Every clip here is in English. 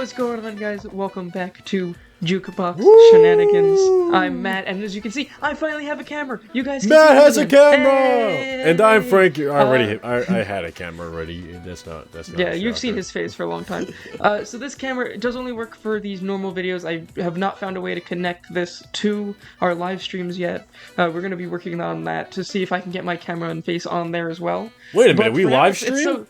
what's going on, guys? Welcome back to Jukebox Shenanigans. I'm Matt, and as you can see, I finally have a camera. You guys can Matt see has a camera! Hey! And I'm Frank. I had a camera already. That's not yeah, you've seen his face for a long time. So this camera does only work for these normal videos. I have not found a way to connect this to our live streams yet. We're going to be working on that to see if I can get my camera and face on there as well. Wait a minute, we live stream?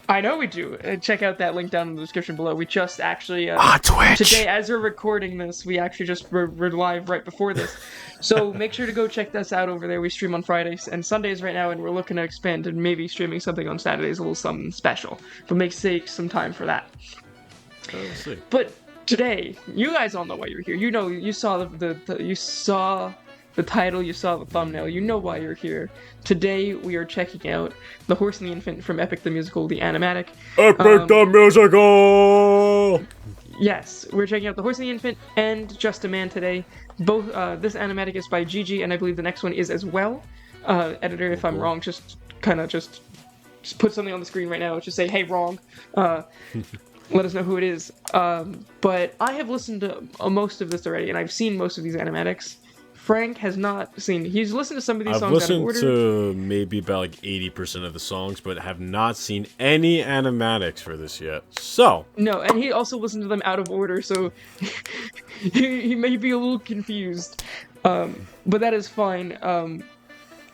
I know we do. Check out that link down in the description below. We just actually Twitch. Today, as we're recording this, we actually just we're live right before this. So make sure to go check us out over there. We stream on Fridays and Sundays right now, and we're looking to expand and maybe streaming something on Saturdays, a little something special. But take some time for that. Let's see. But today, you guys all know why you're here. You know, you saw you saw the title, you saw the thumbnail, you know why you're here. Today, we are checking out The Horse and the Infant from Epic the Musical, the Animatic. Epic the Musical! Yes, we're checking out The Horse and the Infant and Just a Man today. Both, this Animatic is by Gigi, and I believe the next one is as well. Editor, if I'm wrong, just put something on the screen right now, just say, hey, wrong. Let us know who it is. But I have listened to most of this already, and I've seen most of these animatics. Frank has not seen. He's listened to some of these songs out of order. I've listened to maybe about like 80% of the songs, but have not seen any animatics for this yet. So no, and he also listened to them out of order, so he may be a little confused. But that is fine.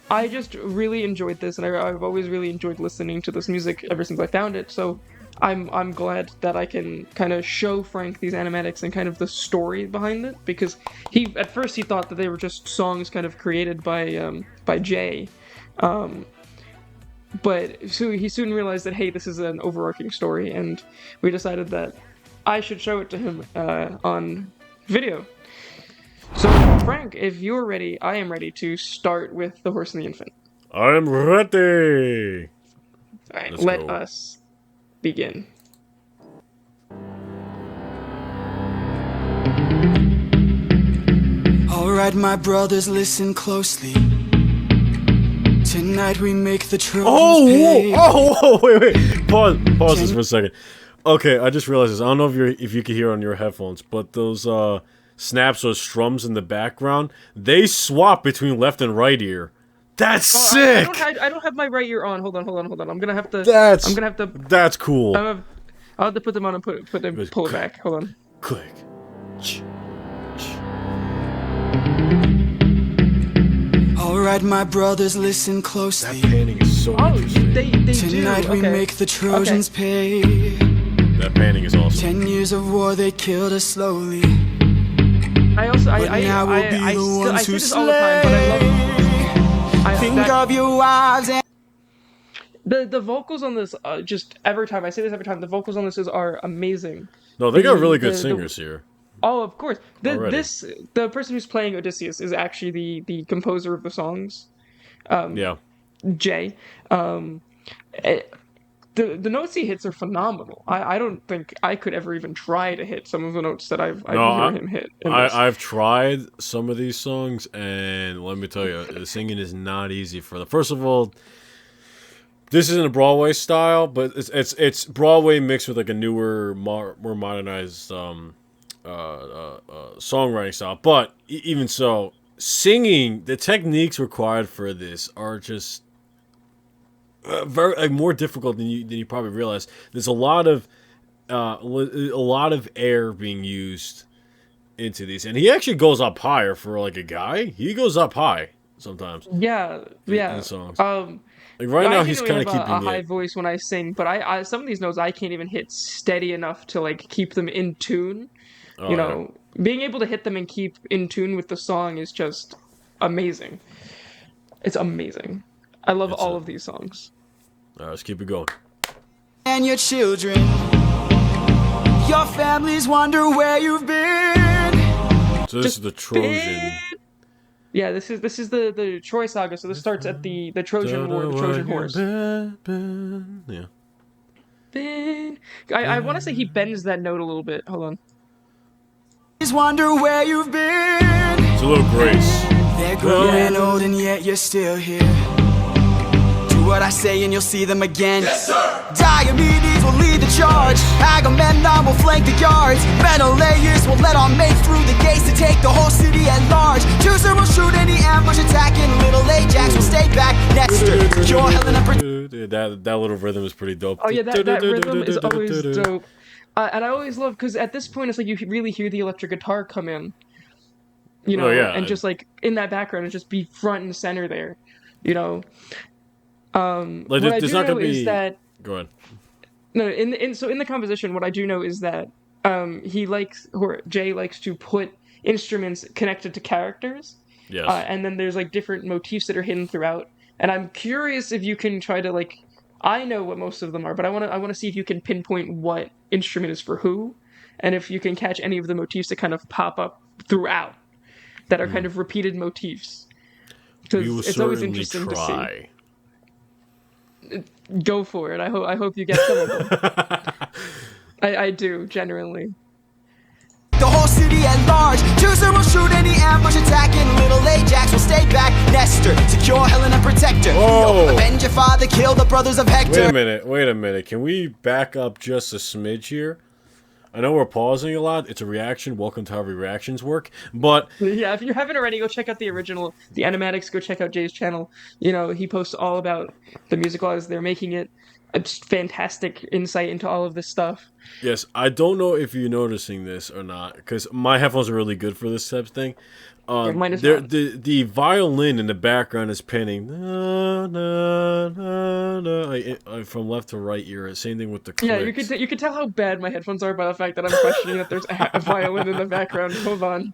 I just really enjoyed this, and I've always really enjoyed listening to this music ever since I found it. So I'm glad that I can kind of show Frank these animatics and kind of the story behind it, because at first he thought that they were just songs kind of created by Jay, but so he soon realized that, hey, this is an overarching story, and we decided that I should show it to him on video. So Frank, if you're ready, I am ready to start with The Horse and the Infant. I am ready. All right, let us begin. Alright, my brothers, listen closely. Tonight we make the Trojans pay. Wait. Pause this for a second. Okay, I just realized this. I don't know if you can hear on your headphones, but those snaps or strums in the background, they swap between left and right ear. That's sick! I don't have my right ear on. Hold on. I'm gonna have to. That's cool. I'll have to put them on and pull it back. Hold on. Click. Alright, my brothers, listen closely. That panning is so interesting. They Tonight we make the Trojans pay. That panning is awesome. 10 years of war, they killed us slowly. I say this all the time, but I love it. Think of your wives and the vocals on this, just every time I say this, the vocals on this are amazing. No, they got really good singers here. Oh, of course. The person who's playing Odysseus is actually the composer of the songs. Jay. The notes he hits are phenomenal. I don't think I could ever even try to hit some of the notes that I've heard him hit. I've tried some of these songs, and let me tell you, the singing is not easy for them. First of all, this isn't a Broadway style, but it's Broadway mixed with like a newer, more modernized songwriting style. But even so, singing, the techniques required for this are just very more difficult than you probably realize. There's a lot of air being used into these, and he actually goes up higher for like a guy. He goes up high sometimes. Yeah. In the songs. Like right now, he's kind of keeping a high voice when I sing, but I some of these notes I can't even hit steady enough to like keep them in tune. You know, being able to hit them and keep in tune with the song is just amazing. It's amazing. I love all of these songs. All right, let's keep it going. And your children, your families wonder where you've been. So this is the Trojan. Yeah, this is the Troy saga. So this starts at the Trojan War, the Trojan Horse. Yeah. I want to say he bends that note a little bit. Hold on. Wonder where you've been. It's a little grace. They're growing old and yet you're still here. To Do what I say and you'll see them again. Yes, sir. Diomedes will lead the charge. Agamemnon will flank the guards. Menelaus will let our mates through the gates to take the whole city at large. Teucer will shoot any ambush attacking. Little Ajax will stay back. Nestor, secure Helena. That little rhythm is pretty dope. Oh yeah, that rhythm is always dope. And I always love, because at this point it's like you really hear the electric guitar come in. You know, and just like in that background, and just be front and center there. You know, like what I do not know gonna be... is that Go ahead. no, in the composition, what I do know is that Jay likes to put instruments connected to characters. Yes. And then there's like different motifs that are hidden throughout. And I'm curious if you can try to like, I know what most of them are, but I want to see if you can pinpoint what instrument is for who, and if you can catch any of the motifs that kind of pop up throughout that are kind of repeated motifs. Because it's always interesting to see. Go for it. I hope you get some of them. I do, genuinely. The whole city at large. Teucer will shoot any ambush attacking. Little Ajax will stay back. Nestor, secure Helena, protect her. Oh. Avenge your father, kill the brothers of Hector. Wait a minute. Can we back up just a smidge here? I know we're pausing a lot. It's a reaction. Welcome to how reactions work. But yeah, if you haven't already, go check out the original, the Animatics. Go check out Jay's channel. You know, he posts all about the musical as they're making it. It's fantastic insight into all of this stuff. Yes, I don't know if you're noticing this or not, because my headphones are really good for this type of thing. Mine is not. The violin in the background is pinning from left to right ear. Same thing with the clicks. Yeah, you could tell how bad my headphones are by the fact that I'm questioning that there's a violin in the background. Hold on.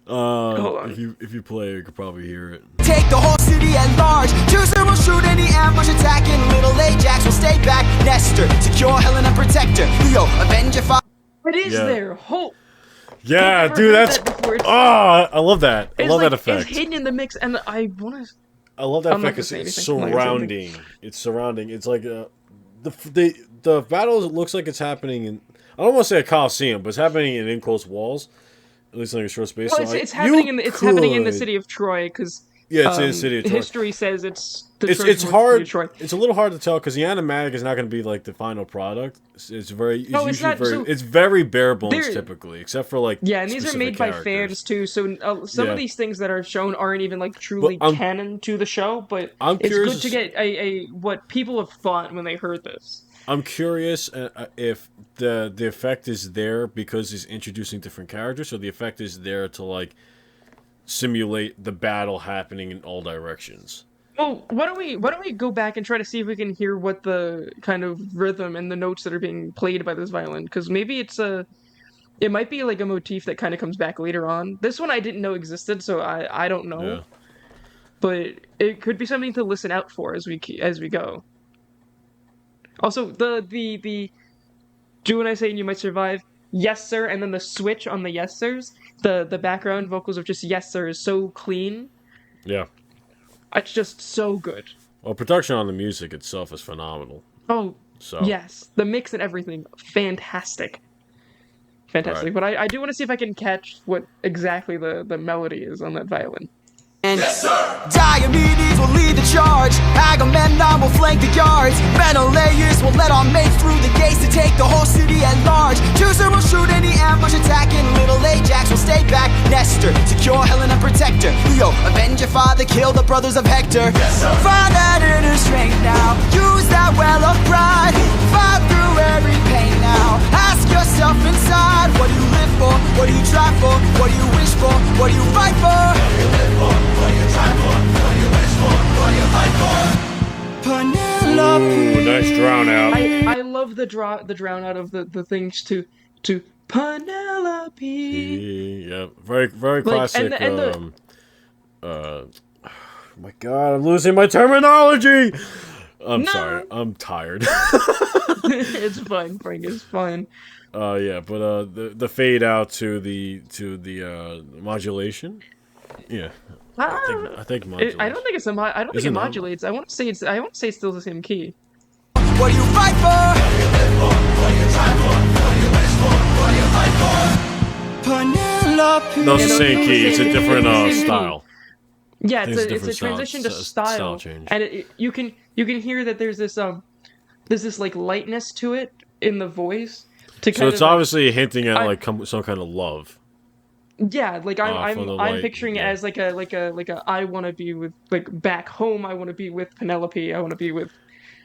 Hold on. If you play, you could probably hear it. Take the whole city at large. Teucer will shoot any ambush attacking. Little Ajax will stay back. Nestor, secure Helena, protect her. Leo, avenge your father. It is there. Hold. Yeah, dude, that's... I love that. I love that effect. It's hidden in the mix, and I want to... I love that effect. It's surrounding. It's surrounding. It's like the battle looks like it's happening in... I don't want to say a coliseum, but it's happening in enclosed walls. At least in a short space. Well, so it's happening in the city of Troy, because... Yeah, it's in the city of Troy. History says it's hard. It's a little hard to tell because the animatic is not going to be like the final product. It's very bare bones typically, except for like and these are made by fans too. So some of these things that are shown aren't even like truly canon to the show. But it's good to get a what people have thought when they heard this. I'm curious if the effect is there because he's introducing different characters, or the effect is there to like simulate the battle happening in all directions. Well, why don't we go back and try to see if we can hear what the kind of rhythm and the notes that are being played by this violin, because maybe it might be like a motif that kind of comes back later on. This one I didn't know existed, so I don't know. Yeah. But it could be something to listen out for as we go. Also, the do what I say and you might survive. Yes, sir, and then the switch on the yes, sirs. The background vocals of just yes, sir is so clean. Yeah. It's just so good. Well, production on the music itself is phenomenal. Oh, yes. The mix and everything, fantastic. Fantastic. Right. But I do want to see if I can catch what exactly the melody is on that violin. Yes, sir! Diomedes will lead the charge. Agamemnon will flank the guards. Menelaus will let our mates through the gates to take the whole city at large. Teucer will shoot any ambush attacking. Little Ajax will stay back. Nestor, secure Helena, protect her. Leo, avenge your father, kill the brothers of Hector. Yes, sir! Find that inner strength now. Use that well of pride. Fight through every pain now. Ask yourself inside, what do you live for? What do you try for? What do you wish for? What do you fight for? What do you live for? What do you try for? What do you wish for? What do you fight for? Penelope. Ooh, nice drown out. I love the drown out of the things to Penelope. Yeah, very classic. Oh my God, I'm losing my terminology. I'm sorry. I'm tired. It's fine, Frank. It's fine. Yeah, but the fade out to the modulation. Yeah, I think modulation. I don't think it's I don't think it modulates. I want to say it's still the same key. What do you fight for? What do you live for? What do you try for? What do you wish for? What do you fight for? Penelope. No, it's the same key. It's a different style. Yeah, I think it's it's a different transition to style style, change. and you can hear that there's this like lightness to it in the voice to So kind it's of like obviously hinting at I like some kind of love. yeah, like From the I'm light, picturing it yeah. as like a I want to be with like back home. I want to be with Penelope. I want to be with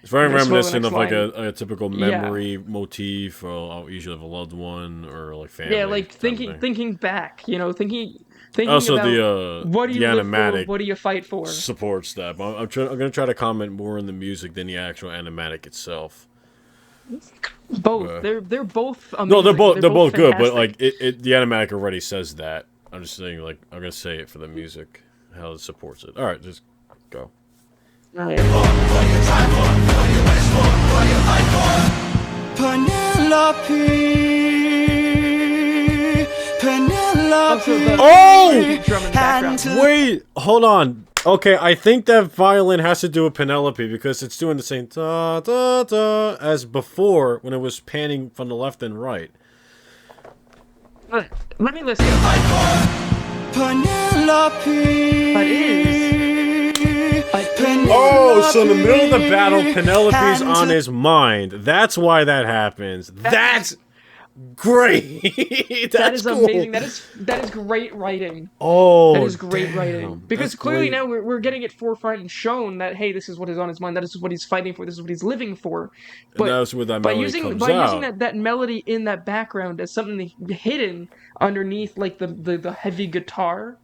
It's very this well, the reminiscent next of like line. a typical Yeah, memory motif, or usually of a loved one or like yeah, family like type of thing. thinking back. You know, thinking Also, about what do the you live for? animatic What do you fight for? supports that. But I'm gonna try to comment more on the music than the actual animatic itself. Both. But, They're both no, amazing. They're they're both both good, but fantastic. like the animatic already says that. I'm just saying, like, I'm gonna say it for the music, how it supports it. All right, just go. Right. Also, the Oh! drum in the background. Wait, hold on. Okay, I think that violin has to do with Penelope because it's doing the same da da da as before when it was panning from the left and right. Let me listen. Penelope. But it is. Oh, so in the middle of the battle, Penelope's on his mind. That's why that happens. That's great. That That's is cool. amazing. That is great writing. Oh, That is great damn. writing. Because That's clearly great. now we're getting it forefront and shown that hey, this is what is on his mind. That is what he's fighting for. This is what he's living for. And But that's where that melody comes by using out. that melody in that background as something hidden underneath like the heavy guitar,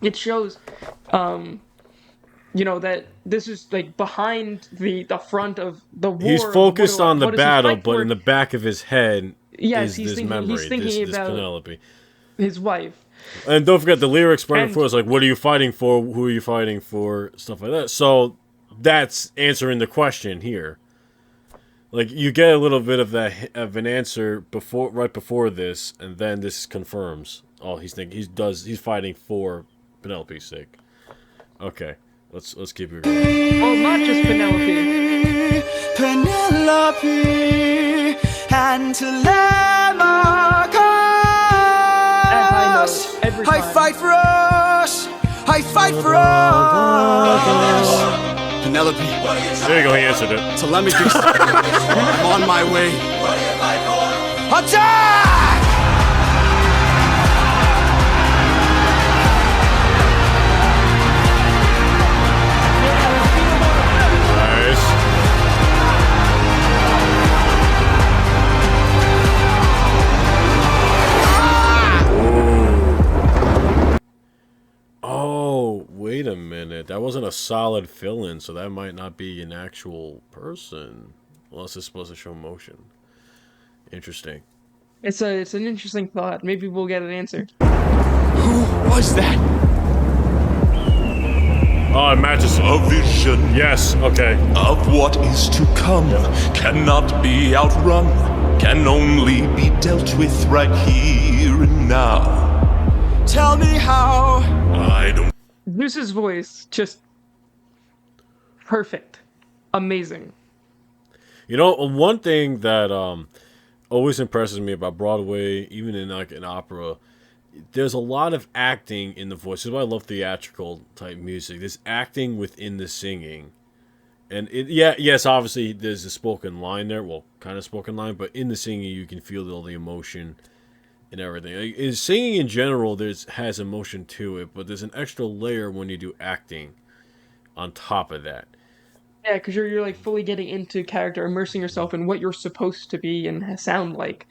it shows you know that this is like behind the front of the war. He's focused on the what does he battle, fight but for? in the back of his head Yes, is this he's memory, thinking this about Penelope. his wife. And don't forget the lyrics right And before it's like, "What are you fighting for? Who are you fighting for?" Stuff like that. So that's answering the question here. Like you get a little bit of an answer right before this, and then this confirms. Oh, he's fighting for Penelope's sake. Okay, let's keep it going. well, not just Penelope. Penelope and Telemachus. At high notes every I time. fight for us. I fight for us. Penelope, There you go. He answered it. Telemachus, I'm on my way. Attack! Nice. Oh, wait a minute. That wasn't a solid fill-in, so that might not be an actual person. Unless it's supposed to show motion. Interesting. It's an interesting thought. Maybe we'll get an answer. Who was that? Oh, it matches. A vision Yes, okay. of what is to come cannot be outrun, can only be dealt with right here and now. Tell me how. I don't Zeus's voice just perfect, amazing. You know, one thing that always impresses me about Broadway, even in like an opera, there's a lot of acting in the voice. This is why I love theatrical type music. There's acting within the singing. And yes, obviously there's a spoken line there. Well, kind of spoken line, but in the singing you can feel all the emotion and everything. Like, in singing in general, has emotion to it, but there's an extra layer when you do acting on top of that. Yeah, because you're like fully getting into character, immersing yourself in what you're supposed to be and sound like.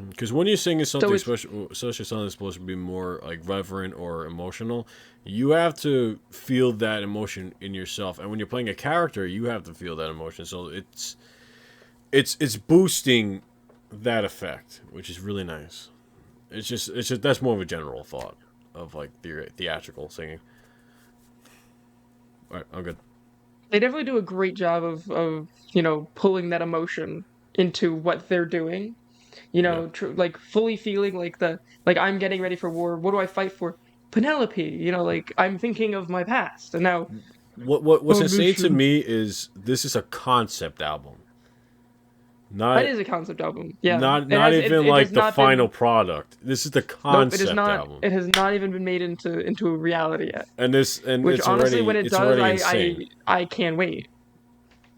Because when you're singing something it's- special, especially something that's supposed to be more like reverent or emotional, you have to feel that emotion in yourself. And when you're playing a character, you have to feel that emotion. So it's boosting that effect, which is really nice. It's just that's more of a general thought of like theatrical singing. All right, I'm good. They definitely do a great job of you know pulling that emotion into what they're doing. You know, like fully feeling like I'm getting ready for war. What do I fight for? Penelope. You know, like I'm thinking of my past, and now What's Oh, insane to mission. me is this is a concept album. Not That is a concept album. Yeah. not even like the final product. This is the Nope, it is concept not. album. It has not even been made into a reality yet. And Which it's honestly, already when it it's does, already insane. I can't wait.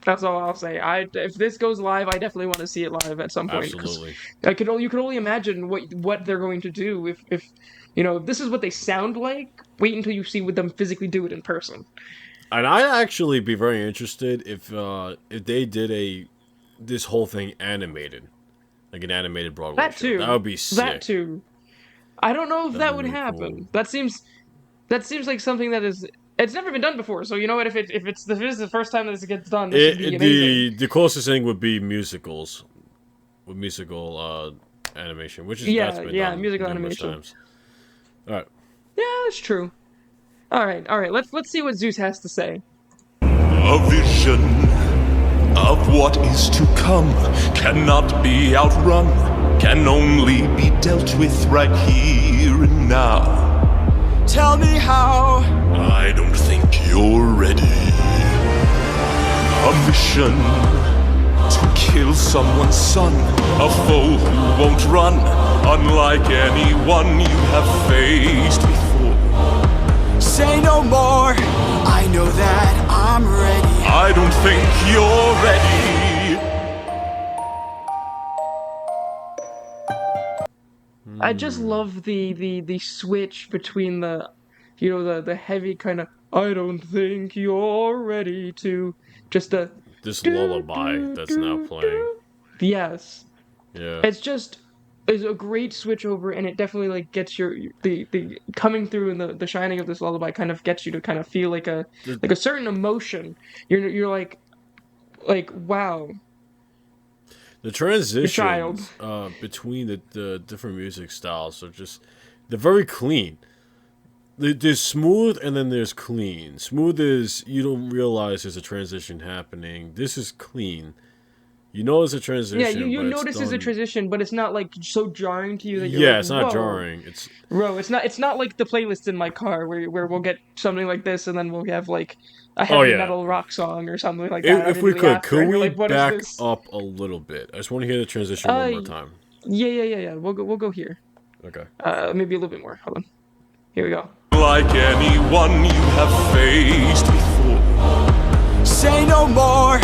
That's all I'll say. If this goes live, I definitely want to see it live at some point. 'Cause Absolutely. you could only imagine what they're going to do if if this is what they sound like. Wait until you see them physically do it in person. And I'd actually be very interested if they did this whole thing animated, like an animated Broadway That show. too. That would be sick. That too. I don't know if That'd that be would really happen. cool. That seems like something that is. It's never been done before, so you know what? If this is the first time that this gets done, this would be amazing. The closest thing would be musicals, with musical animation, which is that's been done musical numerous animation. times. All right. Yeah, that's true. All right. Let's see what Zeus has to say. A vision of what is to come cannot be outrun, can only be dealt with right here and now. Tell me how. I don't think you're ready. A mission to kill someone's son, a foe who won't run, unlike anyone you have faced before. Say no more. I know that I'm ready. I don't think you're ready. I just love the switch between the heavy kind of I don't think you're ready to just a This lullaby that's now playing. Yes. Yeah. It's a great switch over, and it definitely like gets the coming through, and the shining of this lullaby kind of gets you to kind of feel like a certain emotion. You're like wow. The transitions child. between the different music styles are they're very clean. There's smooth and then there's clean. Smooth is you don't realize there's a transition happening. This is clean. You know it's a transition. Yeah, you notice it's a transition, but it's not like so jarring to you that you're like, it's not whoa. jarring. It's not like the playlist in my car where we'll get something like this and then we'll have like a heavy metal rock song or something like that. If we could we like, back up a little bit? I just want to hear the transition one more time. Yeah. We'll go here. Okay. Maybe a little bit more. Hold on. Here we go. Like anyone you have faced before. Say no more.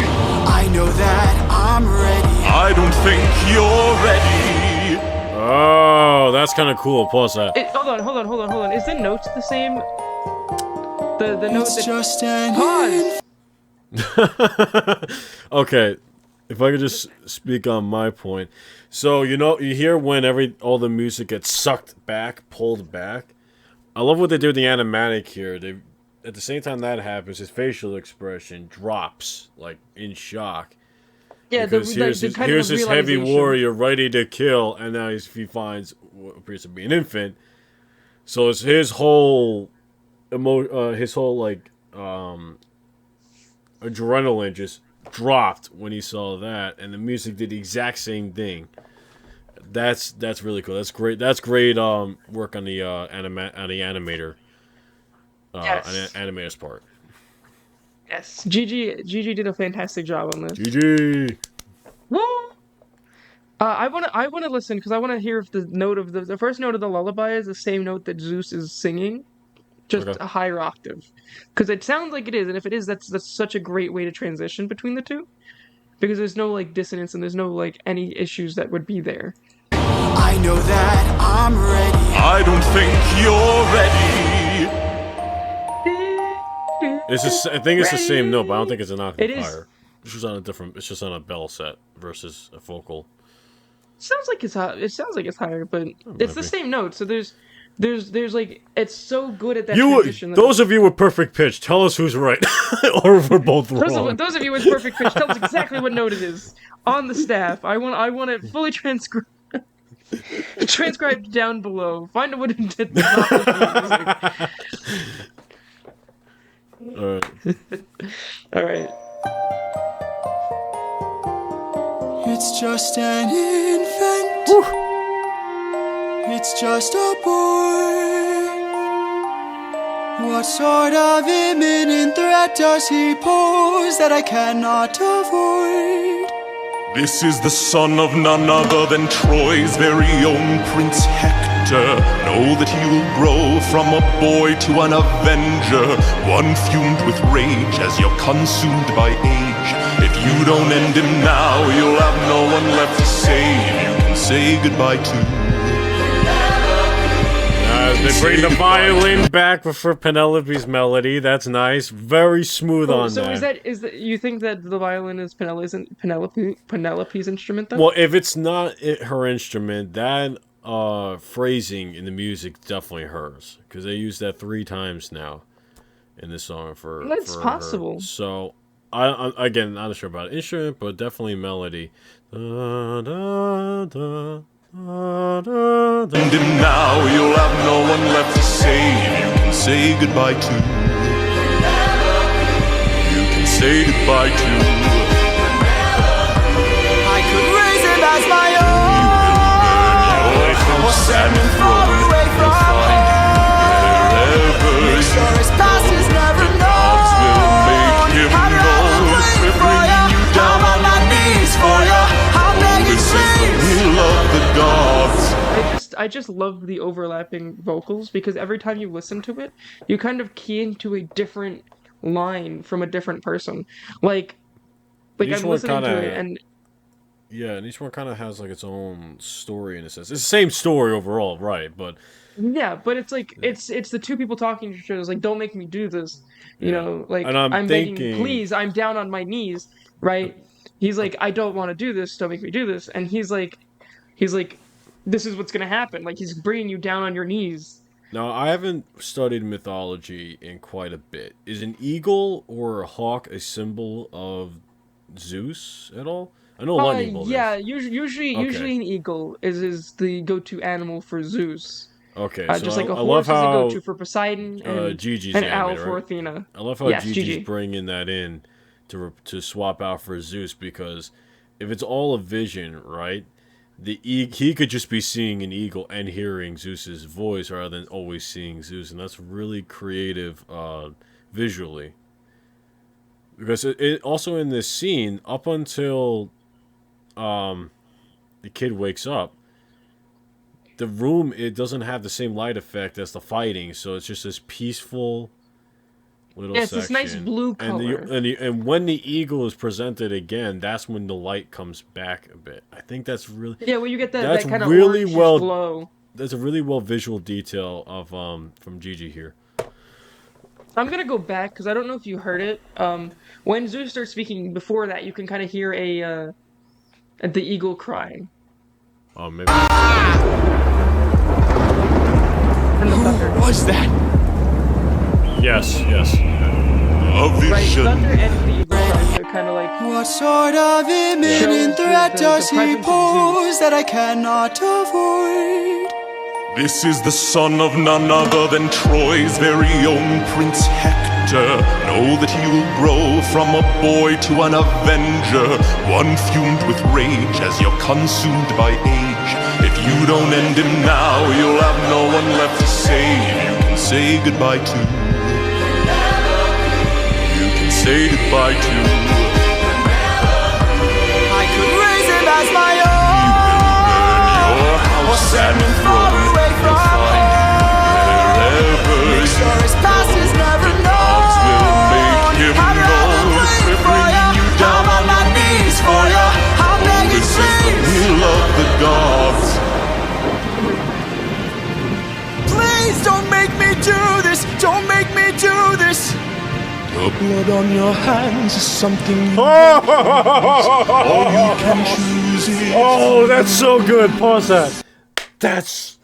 I know that I'm ready. I don't think you're ready. Oh, that's kind of cool. Pause that. Hold on. Is the notes the same? The notes. It's just an pause. Okay, if I could just speak on my point. So you hear when all the music gets sucked back, pulled back. I love what they do with the animatic here. At the same time that happens, his facial expression drops like in shock. Yeah, because here's this heavy warrior ready to kill, and now he finds what appears to be an infant. So it's his whole adrenaline just dropped when he saw that, and the music did the exact same thing. That's really cool. That's great. That's great. Work on the animator. Yes. Animator's part. Yes, Gigi did a fantastic job on this. Gigi. Woo! I wanna listen because I wanna hear if the note of the first note of the lullaby is the same note that Zeus is singing, just a higher octave. Because it sounds like it is, and if it is, that's such a great way to transition between the two, because there's no like dissonance and there's no like any issues that would be there. I know that I'm ready. I don't think you're ready. I think it's the same note, but I don't think it's an octave higher. Is. It's just on a bell set versus a vocal. It sounds like it's higher, but it's the same note. So there's like it's so good at that transition. Those of you with perfect pitch, tell us who's right, or if we're both wrong. Those of you with perfect pitch, tell us exactly what note it is on the staff. I want it fully transcribed down below. Find out what it did. All right. All right. It's just an infant. Woo. It's just a boy. What sort of imminent threat does he pose that I cannot avoid? This is the son of none other than Troy's very own Prince Hector. Know that he will grow from a boy to an avenger, one fumed with rage as you're consumed by age. If you don't end him now, you'll have no one left to save. You can say goodbye to. They bring the violin back for Penelope's melody. That's nice. Very smooth on so that. is that you think that the violin is Penelope's instrument though? Well, if it's not her instrument, that phrasing in the music is definitely hers, because they use that 3 times now in this song for. That's for possible. Her. So I again not sure about instrument, but definitely melody. Da, da, da. And him now, you'll have no one left to save. You can say goodbye to. You can say goodbye to. I could raise him as my own, or send him far away from home. Make sure his past is never known. I'd rather wait for ya. I'm on my knees for ya. I'm begging please. We love the gods. I just love the overlapping vocals because every time you listen to it, you kind of key into a different line from a different person. Like I'm listening to it and yeah, and each one kind of has like its own story in a sense. It's the same story overall, right? But yeah, but it's like it's the two people talking to each other. It's like, don't make me do this, you know. Like and I'm begging, thinking, please, I'm down on my knees, right? He's like, I don't want to do this. Don't make me do this. And he's like, this is what's gonna happen. Like he's bringing you down on your knees. now I haven't studied mythology in quite a bit. Is an eagle or a hawk a symbol of Zeus at all? I know lightning bolt. Yeah, is. usually an eagle is the go-to animal for Zeus. Okay, so just like a I horse love is a how go-to for Poseidon and Gigi's an animated, owl right? for Athena. I love how Yes, Gigi's Gigi. bringing that in to swap out for Zeus, because if it's all a vision, right? He could just be seeing an eagle and hearing Zeus's voice rather than always seeing Zeus, and that's really creative visually. Because it also in this scene, up until the kid wakes up, the room, it doesn't have the same light effect as the fighting, so it's just this peaceful little it's section. this nice blue color. And when the eagle is presented again, that's when the light comes back a bit. I think that's really well, you get that that's kind of really orange well glow. That's a really well visual detail of from Gigi here. I'm gonna go back because I don't know if you heard it. When Zeus starts speaking, before that, you can kind of hear the eagle crying. Oh, maybe. And the thunder. Who was that? Yes. A Right, vision. thunder and the eagle crying. They're kind of like What sort of imminent threat does he presence of pose that I cannot avoid? This is the son of none other than Troy's very own Prince Hector. Know that he will grow from a boy to an avenger, one fumed with rage as you're consumed by age. If you don't end him now, you'll have no one left to save. You can say goodbye to. You can say goodbye to. I could raise him as my own, or send him far away from home. Make sure his past is never known. I'd rather wait for ya. I'm on my knees for ya. I'm begging please. We love the gods. Please don't make me do this. Don't make me do this. The blood on your hands is something you all you can choose is. Oh, that's so good. Pause that. That's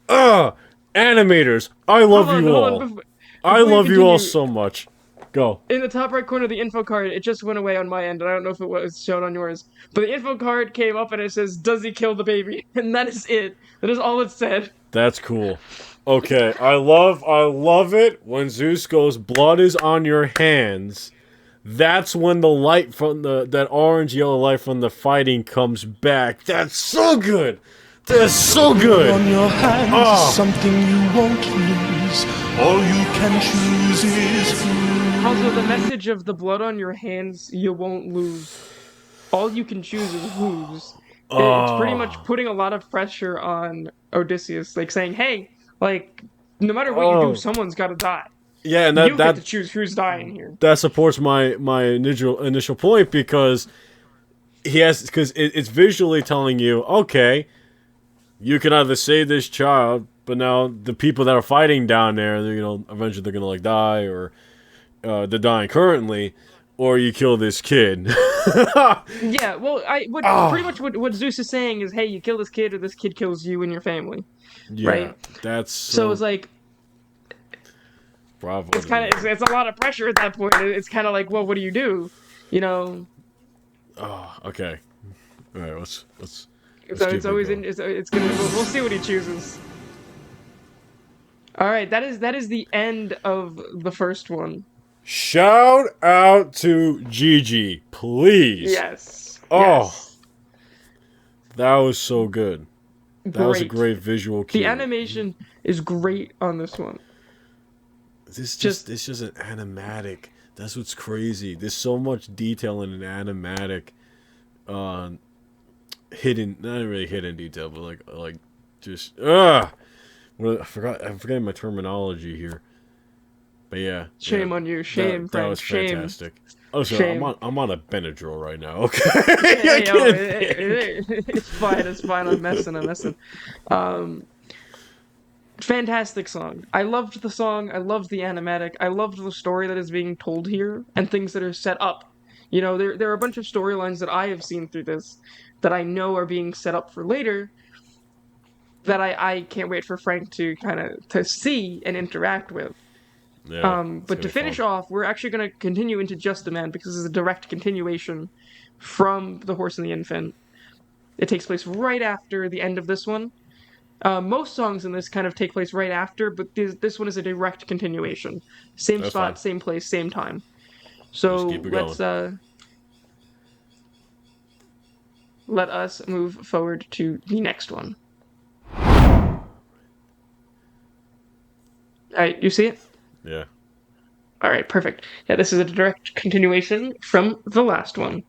animators. I love you all. I love you all so much. Go. in the top right corner of the info card. It just went away on my end, and I don't know if it was shown on yours. But the info card came up and it says, "Does he kill the baby?" And that is it. That is all it said. That's cool. Okay, I love it when Zeus goes, "Blood is on your hands." That's when the light from that orange yellow light from the fighting comes back. That's so good. That's so good. On your hands is something you won't lose. All you can choose is food. Also, the message of the blood on your hands, you won't lose. all you can choose is whose. It's pretty much putting a lot of pressure on Odysseus, like saying, "Hey, like no matter what you do, someone's got to die. Yeah, and You get to choose who's dying here." that supports my initial point because it's visually telling you, okay, you can either save this child, but now the people that are fighting down there, eventually they're gonna like die, or they're dying currently, or you kill this kid. Yeah, well, pretty much what Zeus is saying is, hey, you kill this kid, or this kid kills you and your family, Yeah, right? that's So it's like, bravo. it's kind of it's a lot of pressure at that point. It's kind of like, well, what do you do? You know? Oh, okay. All right, let's So keep it's it always going. it's gonna we'll see what he chooses. All right, that is the end of the first one. Shout out to Gigi, please. Yes. Oh, yes. that was so good. That was a Great. great visual cue. The animation is great on this one. It's just an animatic. That's what's crazy. There's so much detail in an animatic. Hidden, not really hidden detail, but like just I'm forgetting my terminology here. But yeah. Shame on you. Shame, that Frank. was Shame. fantastic. Oh, so Shame. I'm on a Benadryl right now. Okay. Hey, yo, it's fine. It's fine. I'm messing. Fantastic song. I loved the song. I loved the animatic. I loved the story that is being told here and things that are set up. You know, there are a bunch of storylines that I have seen through this that I know are being set up for later that I can't wait for Frank to to see and interact with. Yeah, But to finish off, we're actually going to continue into Just a Man because it's a direct continuation from The Horse and the Infant. It takes place right after the end of this one. Most songs in this kind of take place right after, but this one is a direct continuation. Same That's spot, fine. same place, same time. So keep it let us move forward to the next one. Alright, you see it? Yeah. Alright, perfect. Yeah, this is a direct continuation from the last one.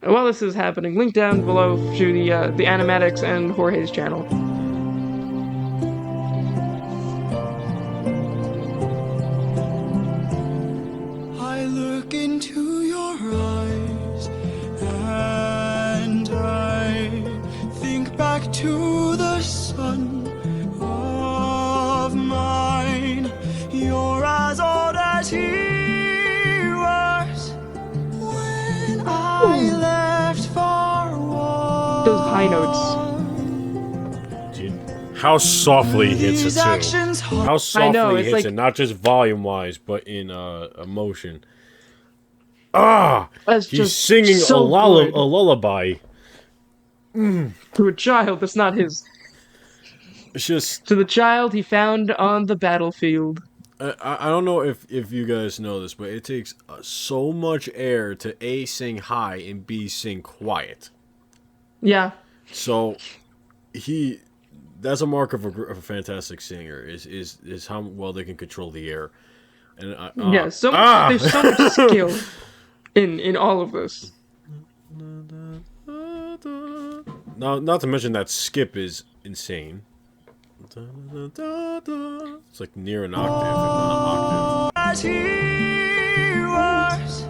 While this is happening, link down below to the Animatics and Jorge's channel. I look into your eyes and I think back to the son of mine. You're as old as he was when I left for war. Those high notes. Dude, how softly he hits it These too. actions How softly know, he it's hits like- it, not just volume wise, but in emotion. Ah, That's he's just singing so good. a lullaby. To a child that's not his. It's just To the child he found on the battlefield. I don't know if you guys know this, but it takes so much air to A, sing high, and B, sing quiet. Yeah. So that's a mark of a fantastic singer is how well they can control the air. And Yeah, there's so much skill in all of this. Not to mention that skip is insane. It's like near an octave, if not an octave. as he was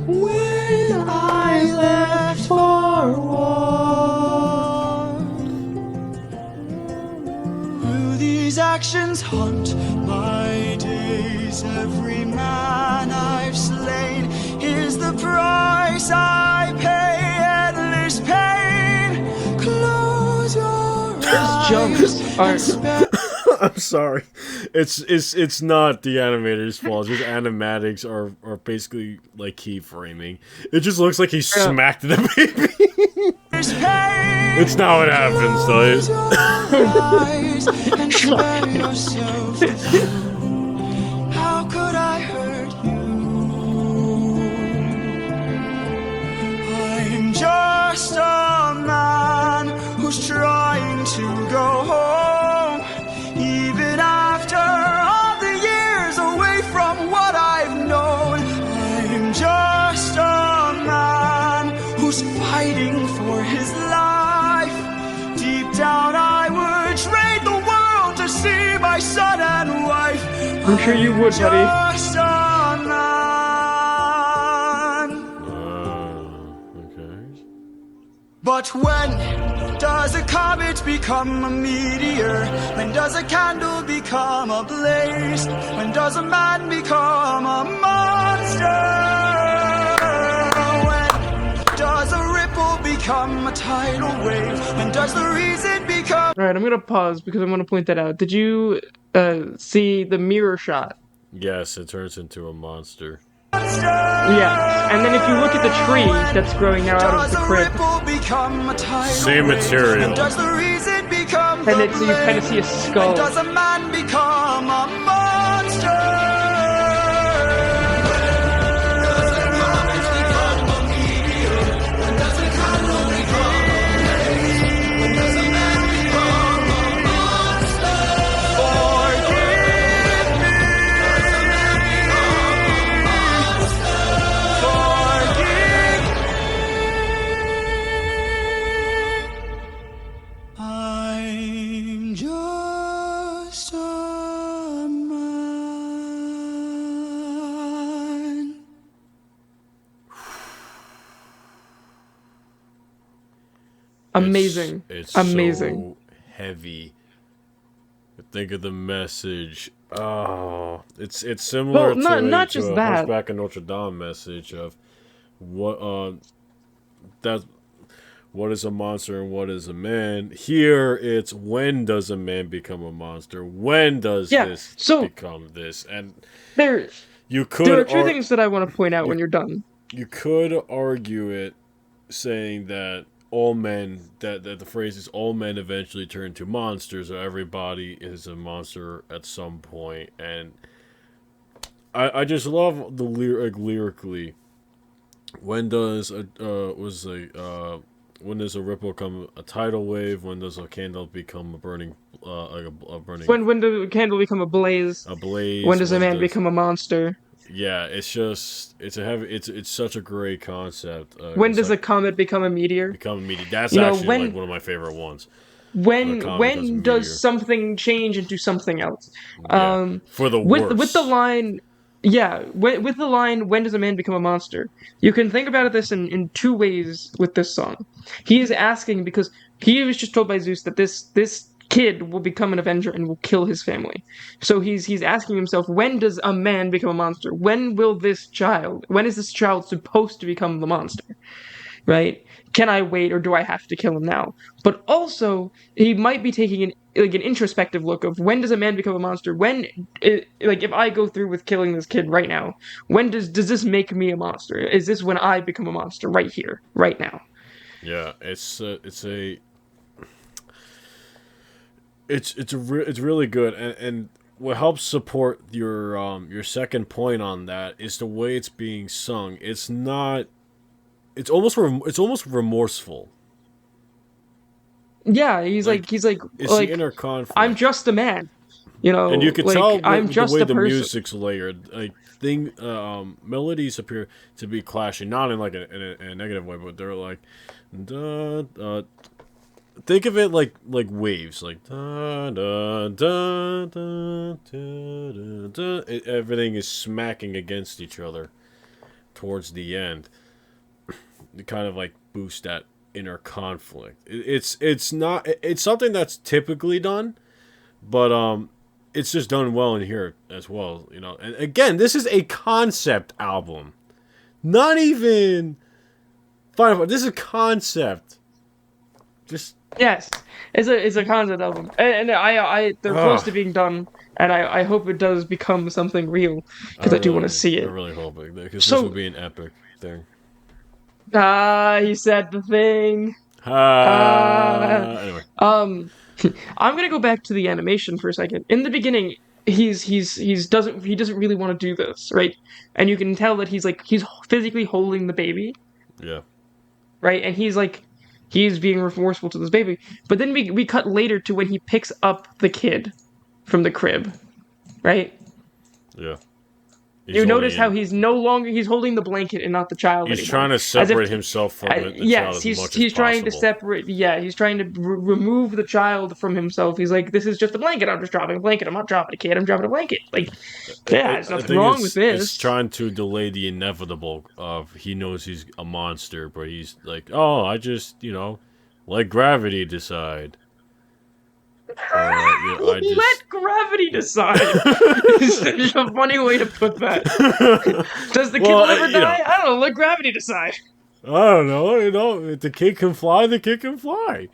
when I left for war. Will these actions haunt my days? Every man I've slain is the price I pay. Endless pain. Close your eyes. Jumps are I'm sorry. It's not the animator's fault. Just animatics are basically like keyframing. It just looks like he smacked the baby. It's not what happens, though. How could I hurt you? I'm just a man who's trying to go home, even after all the years away from what I've known. I'm just a sure you would, buddy. Just a man. Okay. But when does a comet become a meteor? When does a candle become a blaze? When does a man become a monster? When does a ripple become a tidal wave? When does the reason become... Alright, I'm gonna pause because I want to point that out. Did you see the mirror shot? Yes, it turns into a monster. Yeah, and then if you look at the tree that's growing now out of the crib, Same material. And does the reason become and it's, you kind of see a skull. When does a man become a monster? I'm just a man. Amazing. It's Amazing. so heavy. Think of the message. Oh, it's similar not to just a that. Hunchback of Notre Dame message of what what is a monster and what is a man. Here it's when does a man become a monster? When does this become this? And there are two things that I want to point out when you're done. You could argue it saying that all men, that the phrase is all men eventually turn to monsters, or everybody is a monster at some point. And I just love the lyrically. When does when does a ripple become a tidal wave? When does a candle become a burning burning? When does a candle become a blaze? A blaze. When does a man become a monster? Yeah, it's such a great concept. When does a comet become a meteor? That's actually like one of my favorite ones. When does something change into something else? For the worse. With the line, yeah, with the line, when does a man become a monster? You can think about this in two ways with this song. He is asking because he was just told by Zeus that this kid will become an Avenger and will kill his family. So he's asking himself, when does a man become a monster? When is this child supposed to become the monster? Right? Can I wait, or do I have to kill him now? But also, he might be taking an introspective look of when does a man become a monster? If I go through with killing this kid right now, when does this make me a monster? Is this when I become a monster right here, right now? Yeah, it's really good, and what helps support your second point on that is the way it's being sung. It's almost remorseful. Yeah, he's like it's the inner conflict. I'm just a man, and you can tell I'm just the way a the person. music's layered. Melodies appear to be clashing, not in like a negative way, but they're like, think of it like waves, like da, da, da, da, da, da. Everything is smacking against each other towards the end. To kind of like boost that inner conflict. It's something that's typically done, but it's just done well in here as well, And again, this is a concept album, not even final. This is a concept. Just yes, it's a concept album, and they're close to being done, and I hope it does become something real because I do want to see it. I really hope it, because this would be an epic thing. He said the thing. Anyway. I'm gonna go back to the animation for a second. In the beginning, he doesn't really want to do this, right? And you can tell that he's physically holding the baby. Yeah. Right, and he's being remorseful to this baby. But then we cut later to when he picks up the kid from the crib, right? Yeah. You notice how he's no longer he's holding the blanket and not the child He's anymore. trying to separate himself from the child as much as he's trying to possible. separate. Yeah, he's trying to remove the child from himself. He's like, this is just a blanket. I'm just dropping a blanket. I'm not dropping a kid. I'm dropping a blanket. Like, yeah, there's nothing wrong with this. It's trying to delay the inevitable of he knows he's a monster, but he's like, oh, I just let gravity decide. Let gravity decide. It's such a funny way to put that. Does the kid ever die? I don't know. Let gravity decide. I don't know. If the kid can fly, the kid can fly.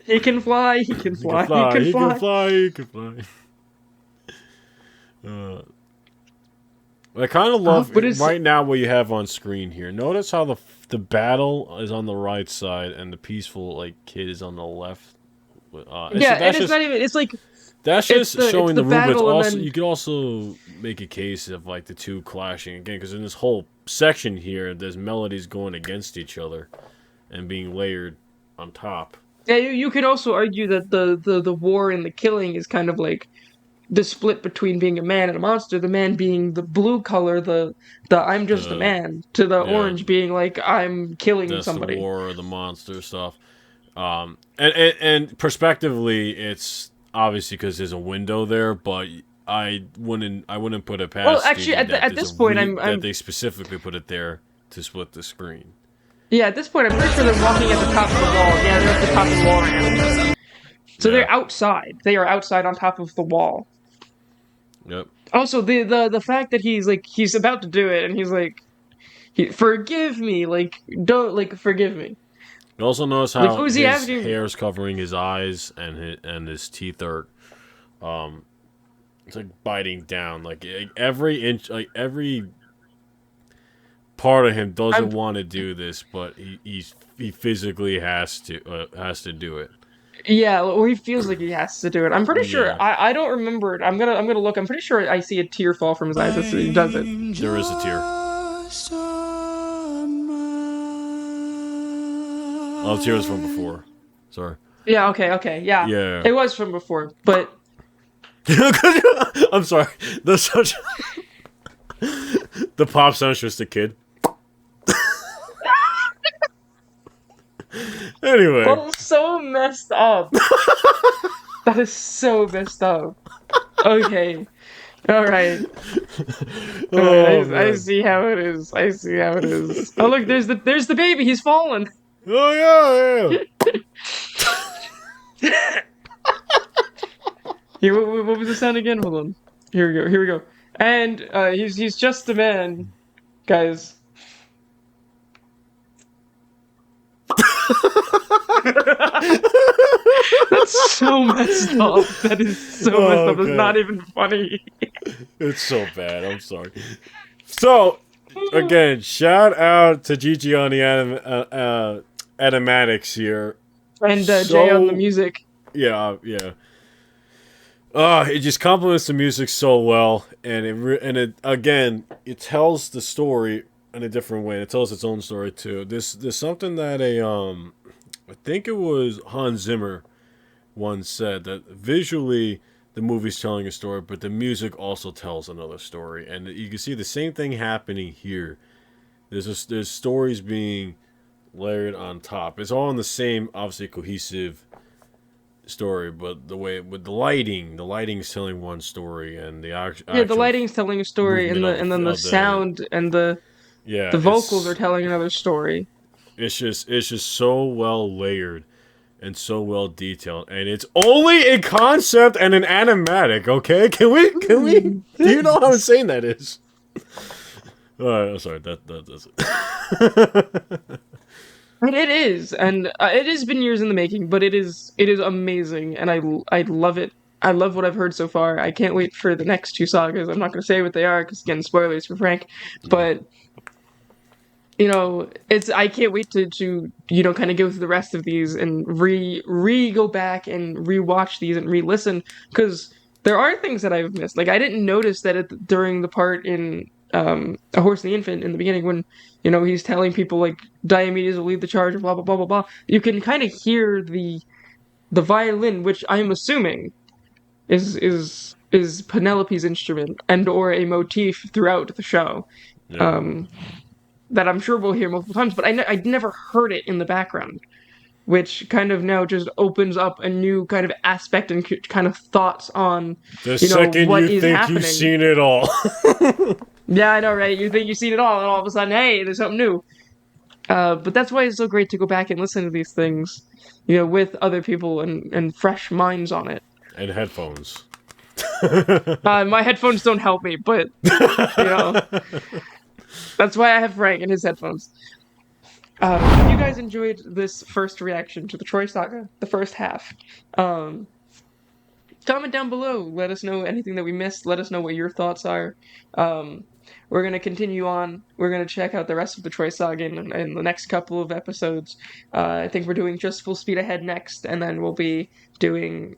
He can fly. He can fly. He can fly. He can fly. I kind of love right now what you have on screen here. Notice how the battle is on the right side and the peaceful kid is on the left. It's not even. It's like that's just showing the room. But also, then... you could also make a case of the two clashing again, because in this whole section here, there's melodies going against each other and being layered on top. Yeah, you could also argue that the war and the killing is kind of like the split between being a man and a monster. The man being the blue color, the I'm just a man, to the orange being like I'm killing somebody. The war or the monster stuff. And prospectively, it's obviously because there's a window there, but I wouldn't put it past. Well, actually, at this point, that they specifically put it there to split the screen. Yeah, at this point, I'm pretty sure they're walking at the top of the wall. Yeah, they're at the top of the wall right now. So they're outside. They are outside on top of the wall. Yep. Also, the fact that he's about to do it, and he's like, forgive me, don't forgive me. You also notice how his hair is covering his eyes and his teeth are, it's biting down. Every inch, every part of him doesn't want to do this, but he physically has to do it. Yeah, or he feels like he has to do it. I'm pretty sure. I don't remember it. I'm gonna look. I'm pretty sure I see a tear fall from his eyes as he does it. There is a tear. Oh, the tear was from before. Sorry. Yeah. Okay. Yeah. Yeah. It was from before, but. I'm sorry. That's such. The pop sound's just a kid. Anyway. That's so messed up. That is so messed up. Okay. Alright. I see how it is. Oh look, there's the baby, he's fallen. Oh yeah. Here, what was the sound again? Hold on. Here we go. And he's just a man, guys. That's so messed up. That is so messed up. It's not even funny. It's so bad. I'm sorry. So, again, shout out to Gigi on the animatics here. And Jay on the music. Yeah. It just complements the music so well, and it again, it tells the story in a different way. It tells its own story too. There's something that I think it was Hans Zimmer once said, that visually the movie's telling a story, but the music also tells another story, and you can see the same thing happening here. There's stories being layered on top. It's all in the same, obviously cohesive story, but the way with the lighting's telling one story, and the lighting's telling a story, and then the sound and the vocals are telling another story. It's just so well layered and so well detailed, and it's only in concept and an animatic. Okay, can we? Do you know how insane that is? All right, I'm sorry. That does it. And it is, and it has been years in the making, but it is amazing, and I love it. I love what I've heard so far. I can't wait for the next two sagas. I'm not going to say what they are, because again, spoilers for Frank, but I can't wait to kind of go through the rest of these and go back and rewatch these and re-listen, because there are things that I've missed. I didn't notice that during the part in A Horse and the Infant in the beginning, when he's telling people Diomedes will lead the charge, blah blah blah blah blah. You can kind of hear the violin, which I'm assuming is is Penelope's instrument and or a motif throughout the show. Yeah. That I'm sure we'll hear multiple times, but I'd never heard it in the background, which kind of now just opens up a new kind of aspect and kind of thoughts on, The second what you is think happening. you've seen it all. Yeah, I know, right? You think you've seen it all, and all of a sudden, hey, there's something new. But that's why it's so great to go back and listen to these things, with other people and fresh minds on it. And headphones. My headphones don't help me, but, that's why I have Frank and his headphones. If you guys enjoyed this first reaction to the Troy Saga, the first half, comment down below. Let us know anything that we missed. Let us know what your thoughts are. We're going to continue on. We're going to check out the rest of the Troy Saga in the next couple of episodes. I think we're doing just Full Speed Ahead next, and then we'll be doing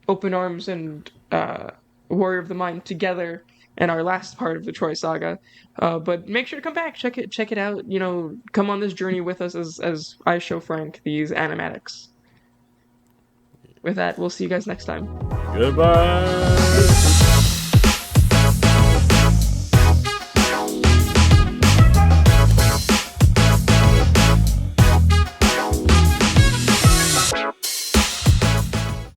Open Arms and Warrior of the Mind together in our last part of the Troy Saga. But make sure to come back, check it out. Come on this journey with us as I show Frank these animatics. With that, we'll see you guys next time. Goodbye.